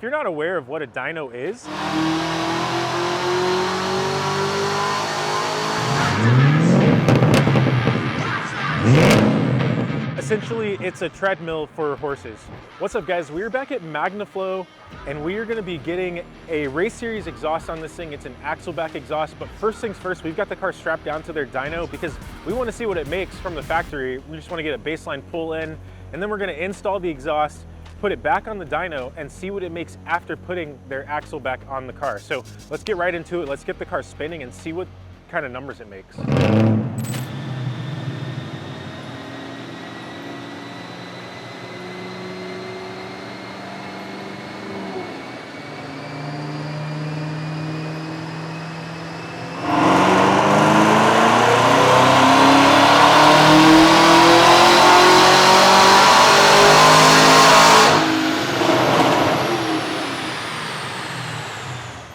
you're not aware of what a dyno is, essentially, it's a treadmill for horses. What's up, guys? We're back at MagnaFlow, and we are going to be getting a race series exhaust on this thing. It's an axle back exhaust, but first things first, we've got the car strapped down to their dyno because we want to see what it makes from the factory. We just want to get a baseline pull in, and then we're going to install the exhaust, put it back on the dyno, and see what it makes after putting their axle back on the car. So let's get right into it. Let's get the car spinning and see what kind of numbers it makes.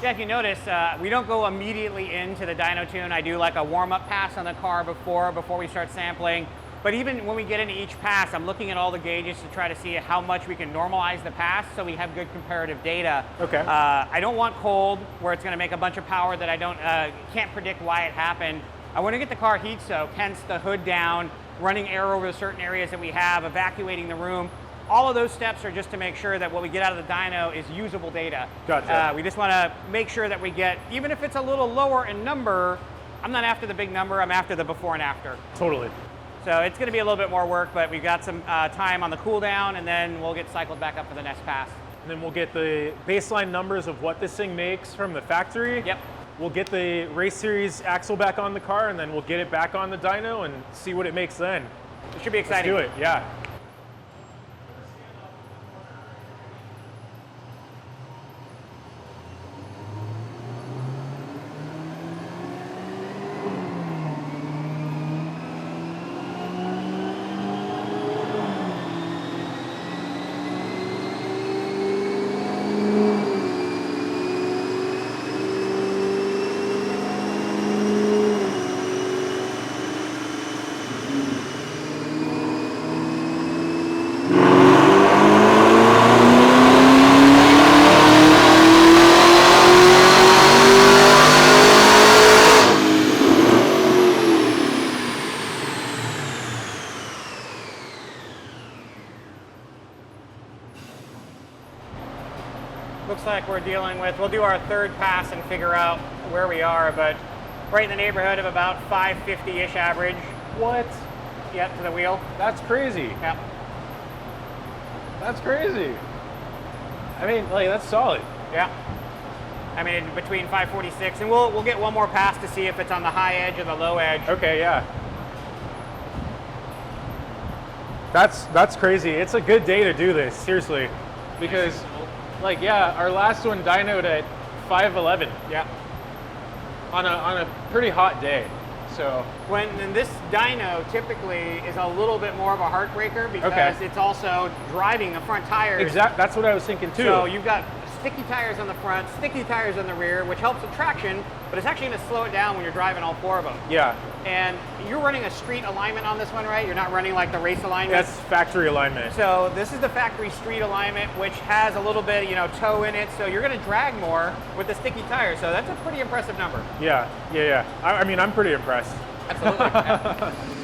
If you notice, we don't go immediately into the dyno tune. I do like a warm-up pass on the car before we start sampling. But even when we get into each pass, I'm looking at all the gauges to try to see how much we can normalize the pass so we have good comparative data. Okay. I don't want cold, where it's going to make a bunch of power that I can't predict why it happened. I want to get the car heat soaked, hence the hood down, running air over the certain areas that we have, evacuating the room. All of those steps are just to make sure that what we get out of the dyno is usable data. Gotcha. We just want to make sure that we get, even if it's a little lower in number, I'm not after the big number, I'm after the before and after. Totally. So it's going to be a little bit more work, but we've got some time on the cool down, and then we'll get cycled back up for the next pass. And then we'll get the baseline numbers of what this thing makes from the factory. Yep. We'll get the race series axle back on the car, and then we'll get it back on the dyno and see what it makes then. It should be exciting. Let's do it, yeah. Looks like we're dealing with, we'll do our third pass and figure out where we are, but right in the neighborhood of about 550-ish average. What? Yep, to the wheel. That's crazy. Yep. That's crazy. I mean, like, that's solid. Yeah. I mean, between 546, and we'll get one more pass to see if it's on the high edge or the low edge. Okay, yeah. That's crazy. It's a good day to do this, seriously. Because, like, yeah, our last one dynoed at 511. Yeah. On a pretty hot day. So and this dyno typically is a little bit more of a heartbreaker because it's also driving the front tires. Exactly. That's what I was thinking too. So you've got sticky tires on the front, sticky tires on the rear, which helps with traction, but it's actually going to slow it down when you're driving all four of them. Yeah. And you're running a street alignment on this one, right? You're not running like the race alignment? That's factory alignment. So this is the factory street alignment, which has a little bit, toe in it, so you're going to drag more with the sticky tires. So that's a pretty impressive number. Yeah. I mean, I'm pretty impressed. Absolutely. Yeah.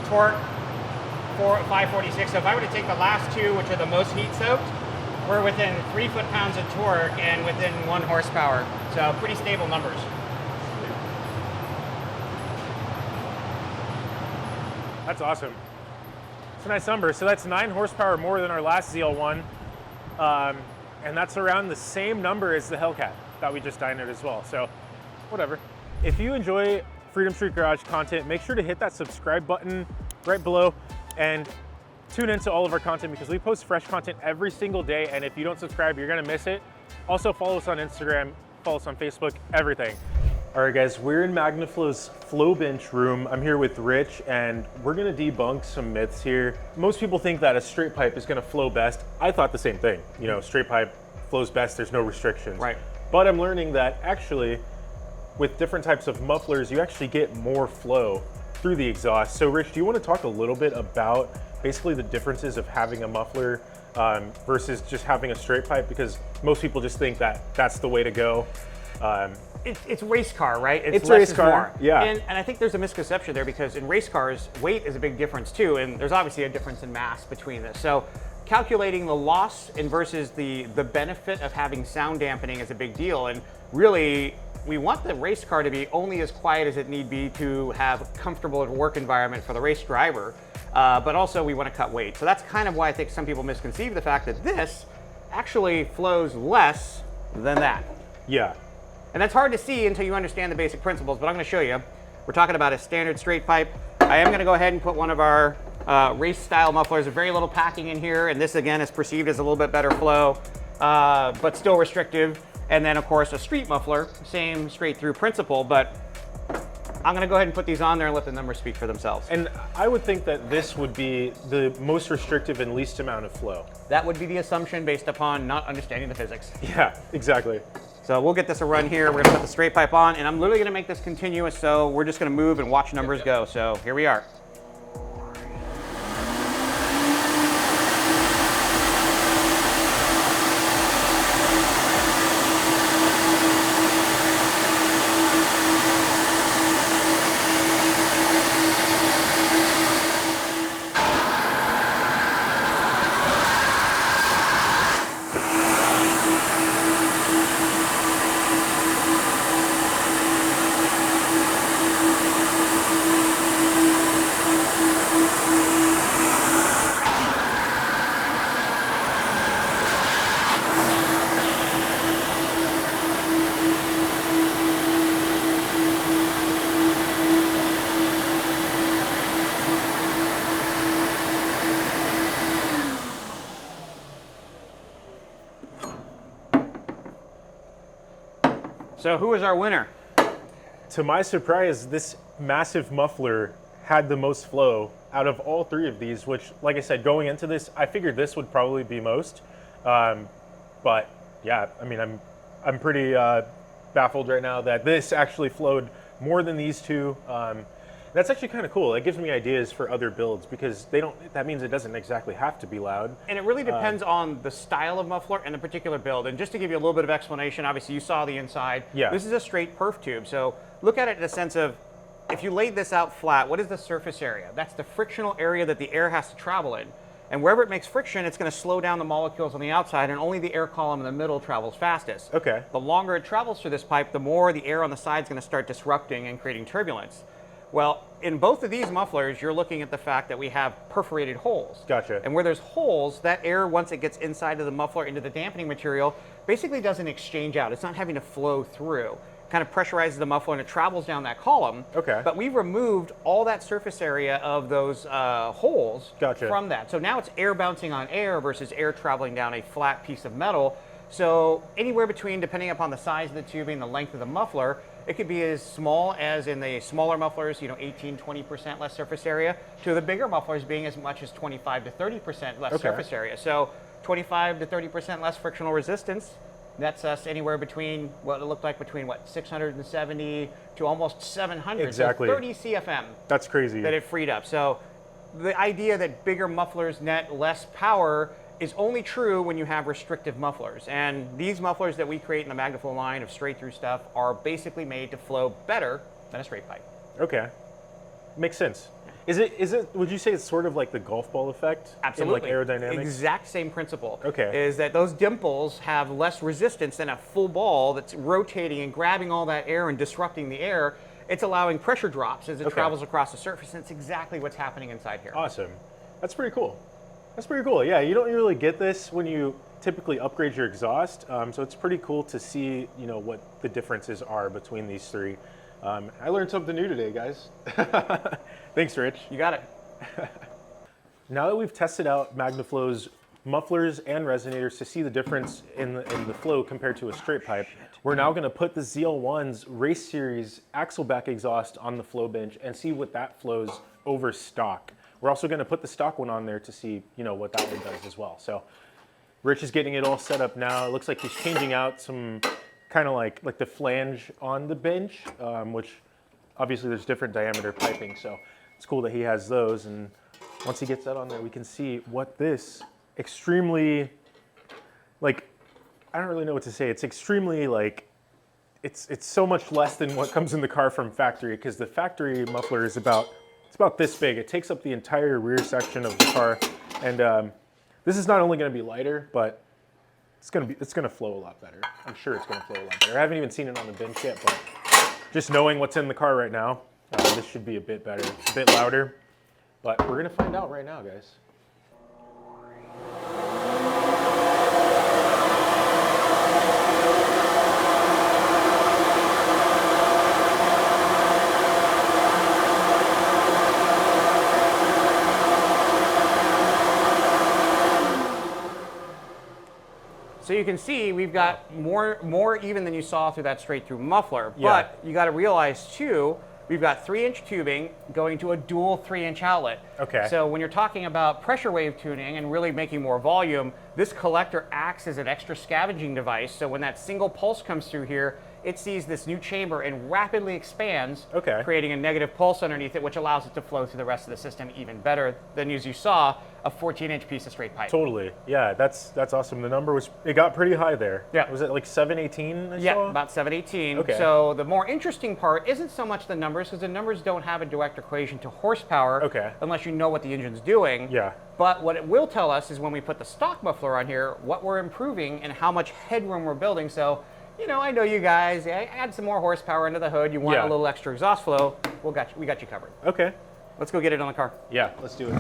Torque, 546. So if I were to take the last two, which are the most heat soaked, we're within 3 foot-pounds of torque and within 1 horsepower. So pretty stable numbers. That's awesome. It's a nice number. So that's 9 horsepower more than our last ZL1. And that's around the same number as the Hellcat that we just dynoed as well. So whatever. If you enjoy Freedom Street Garage content, make sure to hit that subscribe button right below and tune into all of our content because we post fresh content every single day. And if you don't subscribe, you're gonna miss it. Also follow us on Instagram, follow us on Facebook, everything. All right, guys, we're in MagnaFlow's flow bench room. I'm here with Rich, and we're gonna debunk some myths here. Most people think that a straight pipe is gonna flow best. I thought the same thing. You know, straight pipe flows best, there's no restrictions. Right. But I'm learning that actually, with different types of mufflers, you actually get more flow through the exhaust. So Rich, do you wanna talk a little bit about basically the differences of having a muffler versus just having a straight pipe? Because most people just think that that's the way to go. It's race car, right? It's less race is car, more. yeah. And I think there's a misconception there because in race cars, weight is a big difference too, and there's obviously a difference in mass between this. So calculating the loss and versus the benefit of having sound dampening is a big deal. And really, we want the race car to be only as quiet as it need be to have a comfortable work environment for the race driver, but also we want to cut weight. So that's kind of why I think some people misconceive the fact that this actually flows less than that. Yeah. And that's hard to see until you understand the basic principles, but I'm going to show you. We're talking about a standard straight pipe. I am going to go ahead and put one of our race style mufflers, very little packing in here, and this again is perceived as a little bit better flow, but still restrictive. And then of course a street muffler, same straight through principle, but I'm going to go ahead and put these on there and let the numbers speak for themselves. And I would think that this would be the most restrictive and least amount of flow. That would be the assumption based upon not understanding the physics. Yeah, exactly. So we'll get this a run here. We're gonna put the straight pipe on, and I'm literally gonna make this continuous, so we're just gonna move and watch numbers go. So here we are. So who is our winner? To my surprise, this massive muffler had the most flow out of all three of these, which, like I said, going into this, I figured this would probably be most. But yeah, I mean, I'm pretty baffled right now that this actually flowed more than these two. That's actually kind of cool. It gives me ideas for other builds because that means it doesn't exactly have to be loud. And it really depends on the style of muffler and the particular build. And just to give you a little bit of explanation, obviously you saw the inside. Yeah. This is a straight perf tube. So look at it in a sense of, if you laid this out flat, what is the surface area? That's the frictional area that the air has to travel in. And wherever it makes friction, it's going to slow down the molecules on the outside, and only the air column in the middle travels fastest. Okay. The longer it travels through this pipe, the more the air on the side is going to start disrupting and creating turbulence. Well, in both of these mufflers, you're looking at the fact that we have perforated holes. Gotcha. And where there's holes, that air, once it gets inside of the muffler into the dampening material, basically doesn't exchange out. It's not having to flow through. Kind of pressurizes the muffler and it travels down that column. Okay. But we've removed all that surface area of those holes from that. So now it's air bouncing on air versus air traveling down a flat piece of metal. So anywhere between, depending upon the size of the tubing, the length of the muffler, it could be as small as in the smaller mufflers, 18, 20% less surface area, to the bigger mufflers being as much as 25 to 30% less surface area. So 25 to 30% less frictional resistance. That's us anywhere between what it looked like between 670 to almost 700. Exactly. So 30 CFM. That's crazy. That it freed up. So the idea that bigger mufflers net less power is only true when you have restrictive mufflers. And these mufflers that we create in the MagnaFlow line of straight through stuff are basically made to flow better than a straight pipe. Okay. Makes sense. Is it, would you say it's sort of like the golf ball effect? Absolutely. In like aerodynamics? Exact same principle. Okay. Is that those dimples have less resistance than a full ball that's rotating and grabbing all that air and disrupting the air. It's allowing pressure drops as it travels across the surface, and it's exactly what's happening inside here. Awesome. That's pretty cool. That's pretty cool. Yeah, you don't really get this when you typically upgrade your exhaust, so it's pretty cool to see, what the differences are between these three. I learned something new today, guys. Thanks, Rich. You got it. Now that we've tested out MagnaFlow's mufflers and resonators to see the difference in the flow compared to a straight pipe. We're now going to put the ZL1's Race Series axle back exhaust on the flow bench and see what that flows over stock. We're also going to put the stock one on there to see, you know, what that one does as well. So Rich is getting it all set up now. It looks like he's changing out some kind of like the flange on the bench, which obviously there's different diameter piping. So it's cool that he has those. And once he gets that on there, we can see what this extremely, like, I don't really know what to say. It's extremely like, it's so much less than what comes in the car from factory, because the factory muffler is about this big. It takes up the entire rear section of the car, and this is not only going to be lighter, but it's going to flow a lot better. I'm sure it's going to flow a lot better. I haven't even seen it on the bench yet, but just knowing what's in the car right now, this should be a bit better, a bit louder. But we're going to find out right now, guys. So you can see we've got more even than you saw through that straight through muffler. Yeah. But you got to realize too, we've got 3-inch tubing going to a dual 3-inch outlet. Okay. So when you're talking about pressure wave tuning and really making more volume, this collector acts as an extra scavenging device. So when that single pulse comes through here, it sees this new chamber and rapidly expands, okay, creating a negative pulse underneath it, which allows it to flow through the rest of the system even better than, as you saw, a 14-inch piece of straight pipe. Totally. Yeah, that's awesome. The number it got pretty high there. Yeah. Was it like 718? Yeah, about 718. Okay. So the more interesting part isn't so much the numbers, because the numbers don't have a direct equation to horsepower, okay, unless you know what the engine's doing. Yeah. But what it will tell us is when we put the stock muffler on here, what we're improving and how much headroom we're building. So, you know, I know you guys, add some more horsepower into the hood. You want a little extra exhaust flow. We got you covered. Okay. Let's go get it on the car. Yeah, let's do it.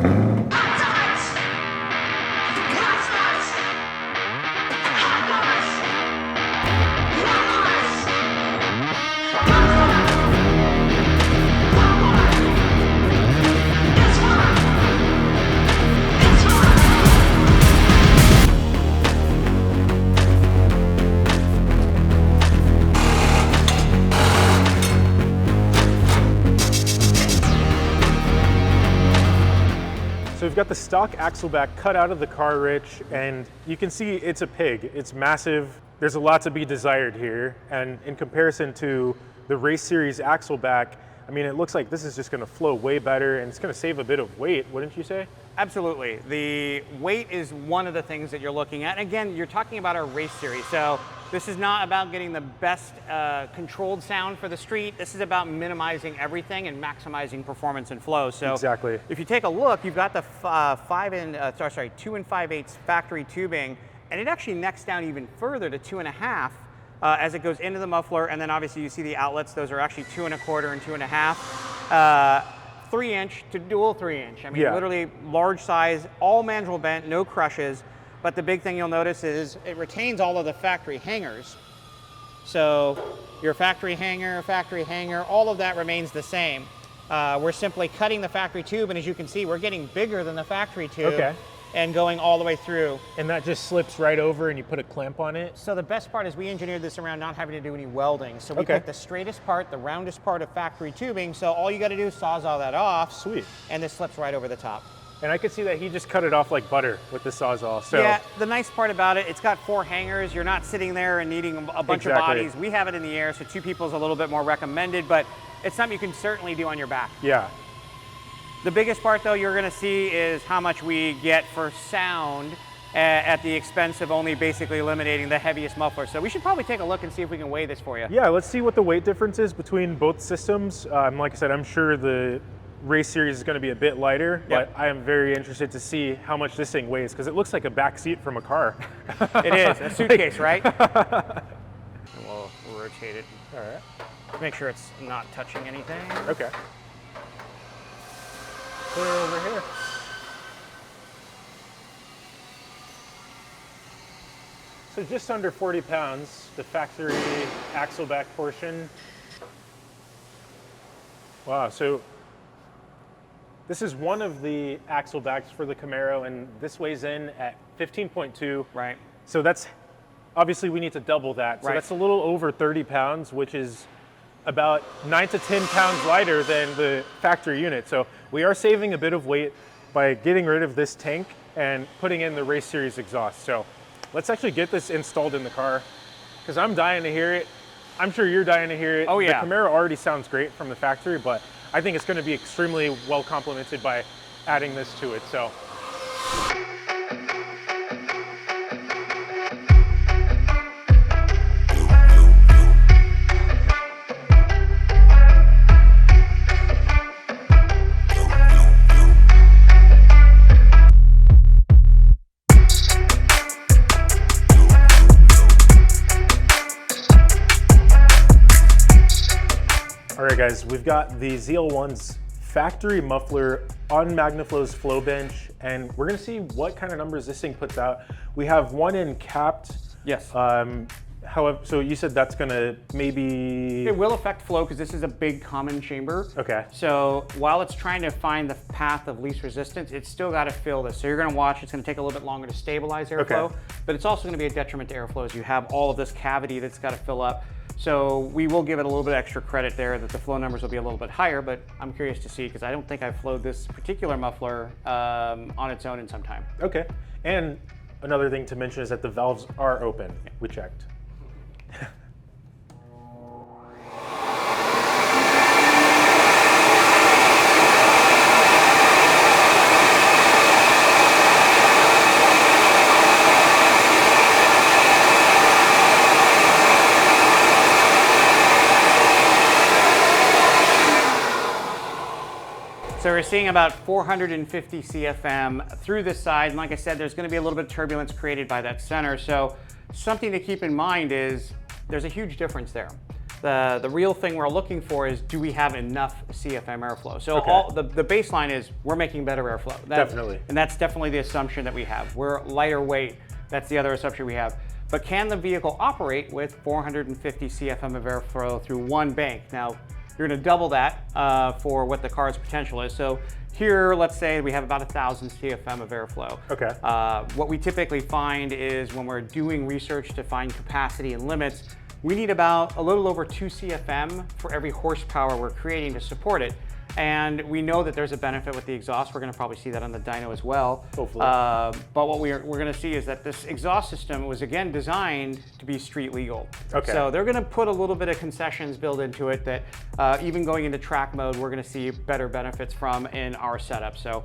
So we've got the stock axle back cut out of the car, Rich, and you can see it's a pig. It's massive. There's a lot to be desired here. And in comparison to the Race Series axle back, I mean, it looks like this is just going to flow way better, and it's going to save a bit of weight, wouldn't you say? Absolutely. The weight is one of the things that you're looking at. And again, you're talking about our Race Series. So this is not about getting the best controlled sound for the street. This is about minimizing everything and maximizing performance and flow. So exactly. If you take a look, you've got the 2 5/8 factory tubing, and it actually necks down even further to 2.5 as it goes into the muffler. And then obviously you see the outlets; those are actually 2 1/4 and 2.5. 3-inch to dual 3-inch. I mean, literally large size, all mandrel bent, no crushes. But the big thing you'll notice is it retains all of the factory hangers. So your factory hanger, all of that remains the same. We're simply cutting the factory tube, and as you can see, we're getting bigger than the factory tube and going all the way through. And that just slips right over and you put a clamp on it? So the best part is we engineered this around not having to do any welding. So we picked the straightest part, the roundest part of factory tubing, so all you got to do is sawzall that off. Sweet. And this slips right over the top. And I could see that he just cut it off like butter with the Sawzall. So yeah, the nice part about it, it's got 4 hangers. You're not sitting there and needing a bunch of bodies. We have it in the air, so 2 people is a little bit more recommended, but it's something you can certainly do on your back. Yeah. The biggest part, though, you're going to see is how much we get for sound at the expense of only basically eliminating the heaviest muffler. So we should probably take a look and see if we can weigh this for you. Yeah, let's see what the weight difference is between both systems. Like I said, I'm sure the Race Series is going to be a bit lighter, but I am very interested to see how much this thing weighs, because it looks like a back seat from a car. It is, a suitcase, right? And we'll rotate it. All right. Make sure it's not touching anything. Okay. Put it over here. So just under 40 pounds, the factory axle back portion. Wow, so This is one of the axle backs for the Camaro, and this weighs in at 15.2. Right. So that's, obviously we need to double that. So that's a little over 30 pounds, which is about 9 to 10 pounds lighter than the factory unit. So we are saving a bit of weight by getting rid of this tank and putting in the Race Series exhaust. So let's actually get this installed in the car, because I'm dying to hear it. I'm sure you're dying to hear it. Oh yeah. The Camaro already sounds great from the factory, but I think it's going to be extremely well complemented by adding this to it. So. All right, guys, we've got the ZL1's factory muffler on MagnaFlow's flow bench, and we're gonna see what kind of numbers this thing puts out. We have one in capped. Yes. However, so you said that's gonna maybe... It will affect flow because this is a big common chamber. Okay. So while it's trying to find the path of least resistance, it's still got to fill this. So you're going to watch, it's going to take a little bit longer to stabilize airflow, but it's also going to be a detriment to airflow as you have all of this cavity that's got to fill up. So we will give it a little bit extra credit there that the flow numbers will be a little bit higher, but I'm curious to see because I don't think I've flowed this particular muffler on its own in some time. Okay. And another thing to mention is that the valves are open. We checked. So we're seeing about 450 CFM through this side, and like I said, there's going to be a little bit of turbulence created by that center. So something to keep in mind is there's a huge difference there. The real thing we're looking for is, do we have enough CFM airflow? So the baseline is we're making better airflow. Definitely. And that's definitely the assumption that we have. We're lighter weight. That's the other assumption we have. But can the vehicle operate with 450 CFM of airflow through one bank? Now, you're going to double that for what the car's potential is. So here, let's say we have about 1,000 CFM of airflow. Okay. What we typically find is when we're doing research to find capacity and limits, we need about a little over 2 CFM for every horsepower we're creating to support it. And we know that there's a benefit with the exhaust. We're going to probably see that on the dyno as well. Hopefully. But what we're going to see is that this exhaust system was, again, designed to be street legal. Okay. So they're going to put a little bit of concessions built into it that even going into track mode, we're going to see better benefits from in our setup. So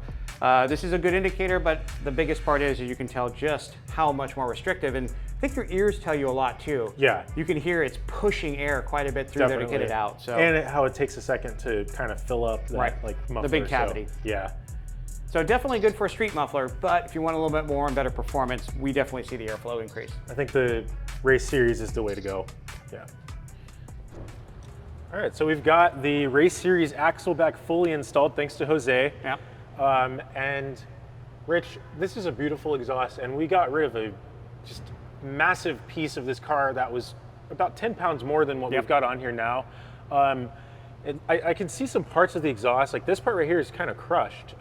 this is a good indicator, but the biggest part is you can tell just how much more restrictive. And I think your ears tell you a lot too. Yeah. You can hear it's pushing air quite a bit through there to get it out. So. And how it takes a second to kind of fill up that like muffler. The big cavity. So, yeah. So definitely good for a street muffler, but if you want a little bit more and better performance, we definitely see the airflow increase. I think the Race Series is the way to go. Yeah. All right, so we've got the Race Series axle back fully installed thanks to Jose. Yeah. And Rich, this is a beautiful exhaust, and we got rid of a just massive piece of this car that was about 10 pounds more than what we've got on here now. I can see some parts of the exhaust, like this part right here is kind of crushed.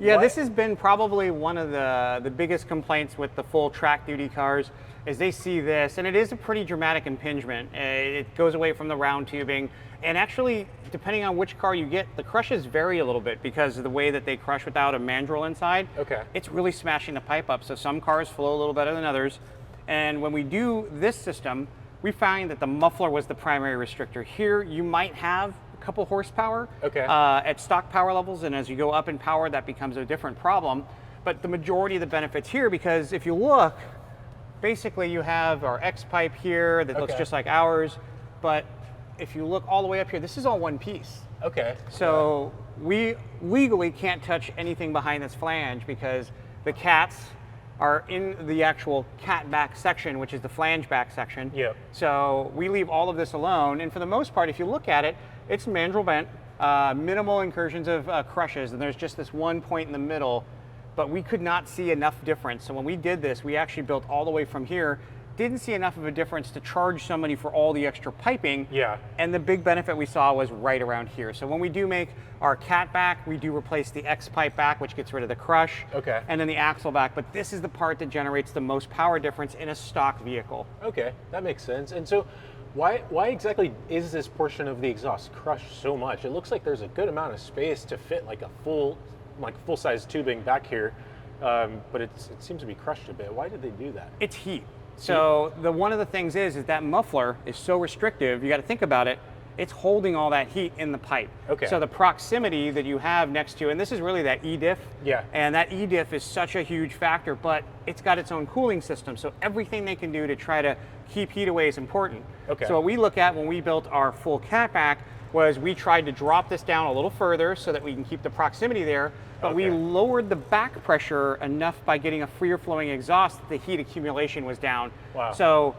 Yeah, this has been probably one of the biggest complaints with the full track duty cars is they see this, and it is a pretty dramatic impingement. It goes away from the round tubing, and actually, depending on which car you get, the crushes vary a little bit because of the way that they crush without a mandrel inside. Okay. It's really smashing the pipe up, so some cars flow a little better than others. And when we do this system, we find that the muffler was the primary restrictor. Here, you might have a couple horsepower at stock power levels, and as you go up in power, that becomes a different problem. But the majority of the benefits here, because if you look, basically you have our X pipe here that looks just like ours, but if you look all the way up here, this is all one piece. Okay. So we legally can't touch anything behind this flange because the cats are in the actual cat back section, which is the flange back section. Yep. So we leave all of this alone, and for the most part, if you look at it, it's mandrel bent, minimal incursions of crushes, and there's just this one point in the middle, but we could not see enough difference. So when we did this, we actually built all the way from here didn't see enough of a difference to charge somebody for all the extra piping. Yeah. And the big benefit we saw was right around here. So when we do make our cat back, we do replace the X pipe back, which gets rid of the crush. Okay. And then the axle back. But this is the part that generates the most power difference in a stock vehicle. Okay, that makes sense. And so why exactly is this portion of the exhaust crushed so much? It looks like there's a good amount of space to fit like a full-size tubing back here, but it seems to be crushed a bit. Why did they do that? It's heat. So one of the things is that muffler is so restrictive, you got to think about it, it's holding all that heat in the pipe. Okay. So the proximity that you have next to, and this is really that E-diff. Yeah. And that E-diff is such a huge factor, but it's got its own cooling system. So everything they can do to try to keep heat away is important. Okay. So what we look at when we built our full catback was we tried to drop this down a little further so that we can keep the proximity there, but we lowered the back pressure enough by getting a freer flowing exhaust that the heat accumulation was down. Wow. So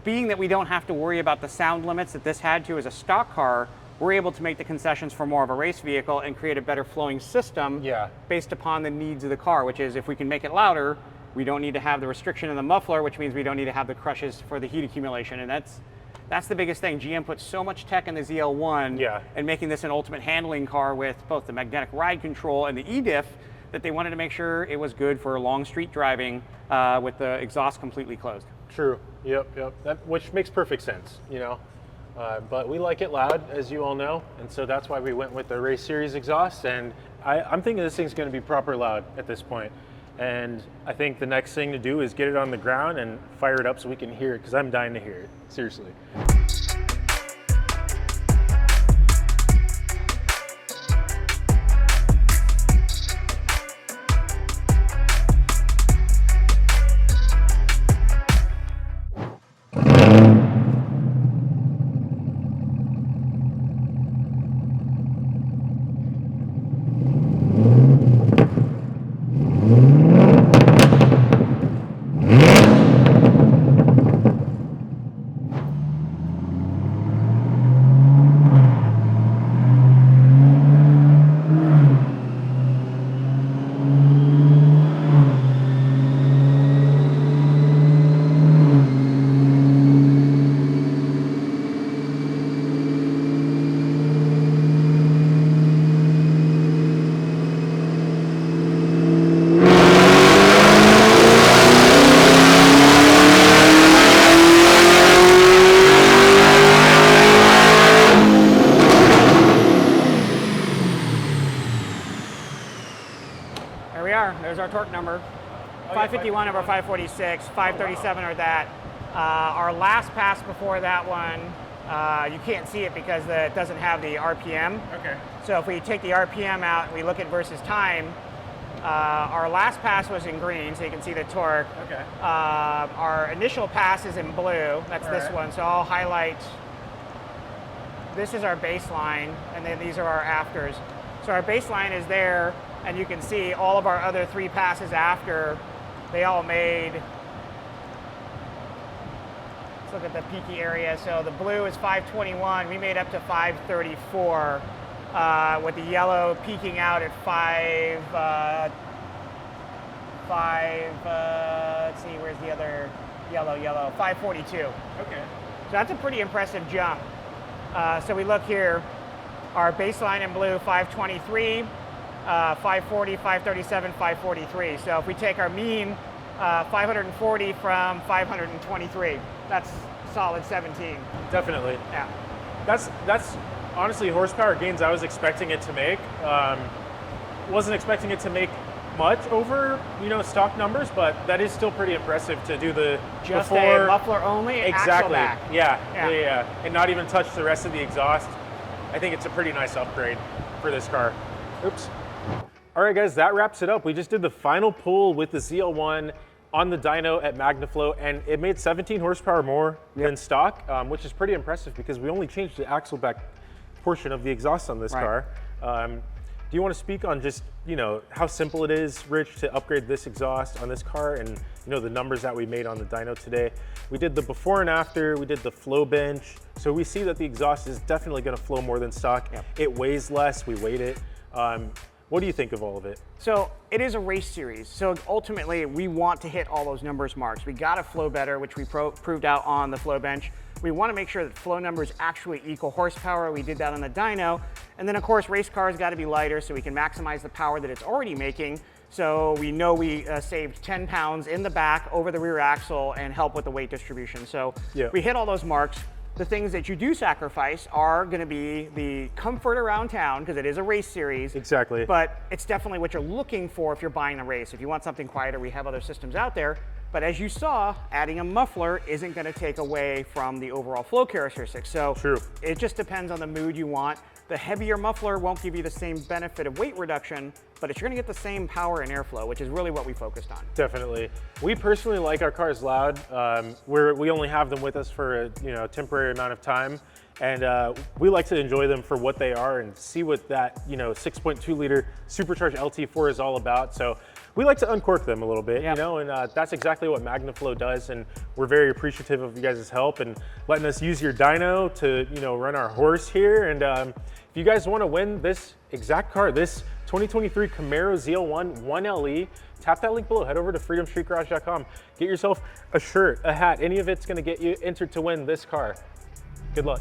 being that we don't have to worry about the sound limits that this had to as a stock car, we're able to make the concessions for more of a race vehicle and create a better flowing system based upon the needs of the car, which is if we can make it louder, we don't need to have the restriction in the muffler, which means we don't need to have the crushes for the heat accumulation. And that's the biggest thing. GM put so much tech in the ZL1 and making this an ultimate handling car with both the magnetic ride control and the E-diff that they wanted to make sure it was good for long street driving with the exhaust completely closed. True. Yep. Which makes perfect sense, you know. But we like it loud, as you all know, and so that's why we went with the Race Series exhaust. And I'm thinking this thing's going to be proper loud at this point. And I think the next thing to do is get it on the ground and fire it up so we can hear it, because I'm dying to hear it, seriously. There's our torque number. 551 over 546, 537 or that. Our last pass before that one, you can't see it because it doesn't have the RPM. Okay. So if we take the RPM out and we look at versus time, our last pass was in green, so you can see the torque. Okay. Our initial pass is in blue. That's this one. So I'll highlight. This is our baseline, and then these are our afters. So our baseline is there, and you can see all of our other three passes after, they all made. Let's look at the peaky area. So the blue is 521. We made up to 534, with the yellow peaking out at let's see, where's the other yellow? 542. Okay. So that's a pretty impressive jump. So we look here, our baseline in blue, 523, 540, 537, 543. So if we take our mean, 540 from 523, that's solid 17. Definitely. Yeah. That's honestly horsepower gains I was expecting it to make. Wasn't expecting it to make much over, stock numbers, but that is still pretty impressive to do the just before, a muffler only, exactly. Axle back. Yeah, and not even touch the rest of the exhaust. I think it's a pretty nice upgrade for this car. Oops. All right, guys, that wraps it up. We just did the final pull with the ZL1 on the dyno at MagnaFlow, and it made 17 horsepower more than stock, which is pretty impressive because we only changed the axle back portion of the exhaust on this car. Do you want to speak on just, how simple it is, Rich, to upgrade this exhaust on this car and, the numbers that we made on the dyno today? We did the before and after, we did the flow bench. So we see that the exhaust is definitely going to flow more than stock. It weighs less, we weighed it. What do you think of all of it? So it is a race series. So ultimately, we want to hit all those numbers marks. We got to flow better, which we proved out on the flow bench. We want to make sure that flow numbers actually equal horsepower. We did that on the dyno. And then of course, race cars got to be lighter so we can maximize the power that it's already making. So we know we saved 10 pounds in the back over the rear axle and help with the weight distribution. So we hit all those marks. The things that you do sacrifice are going to be the comfort around town, because it is a race series. Exactly. But it's definitely what you're looking for if you're buying a race. If you want something quieter, we have other systems out there. But as you saw, adding a muffler isn't going to take away from the overall flow characteristics. So it just depends on the mood you want. The heavier muffler won't give you the same benefit of weight reduction, but you're going to get the same power and airflow, which is really what we focused on. Definitely. We personally like our cars loud. We only have them with us for a temporary amount of time, and we like to enjoy them for what they are and see what that 6.2 liter supercharged LT4 is all about. So we like to uncork them a little bit, and that's exactly what MagnaFlow does. And we're very appreciative of you guys' help and letting us use your dyno to run our horse here. And if you guys want to win this exact car, this 2023 Camaro ZL1 1LE, tap that link below. Head over to freedomstreetgarage.com. Get yourself a shirt, a hat. Any of it's going to get you entered to win this car. Good luck.